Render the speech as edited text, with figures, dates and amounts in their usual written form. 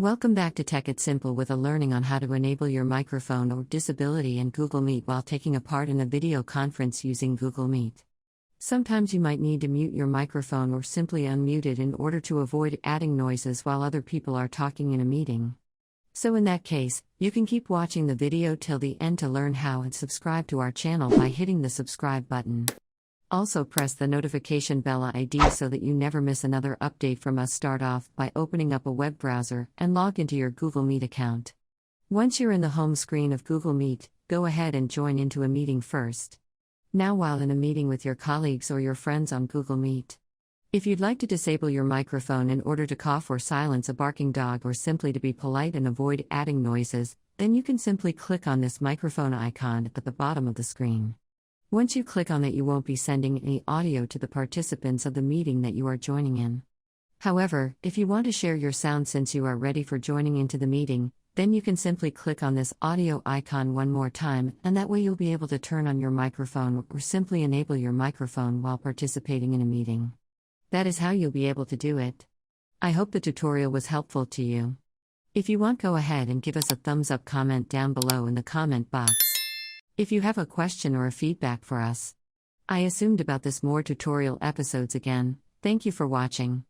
Welcome back to Tech It Simple with a learning on how to enable your microphone or disability in Google Meet while taking a part in a video conference using Google Meet. Sometimes you might need to mute your microphone or simply unmute it in order to avoid adding noises while other people are talking in a meeting. So in that case, you can keep watching the video till the end to learn how and subscribe to our channel by hitting the subscribe button. Also press the notification bell ID so that you never miss another update from us. Start off by opening up a web browser and log into your Google Meet account. Once you're in the home screen of Google Meet, go ahead and join into a meeting first. Now while in a meeting with your colleagues or your friends on Google Meet, if you'd like to disable your microphone in order to cough or silence a barking dog or simply to be polite and avoid adding noises, then you can simply click on this microphone icon at the bottom of the screen. Once you click on it, you won't be sending any audio to the participants of the meeting that you are joining in. However, if you want to share your sound since you are ready for joining into the meeting, then you can simply click on this audio icon one more time, and that way you'll be able to turn on your microphone or simply enable your microphone while participating in a meeting. That is how you'll be able to do it. I hope the tutorial was helpful to you. If you want, go ahead and give us a thumbs up, comment down below in the comment box. If you have a question or a feedback for us. I assumed about this more tutorial episodes again. Thank you for watching.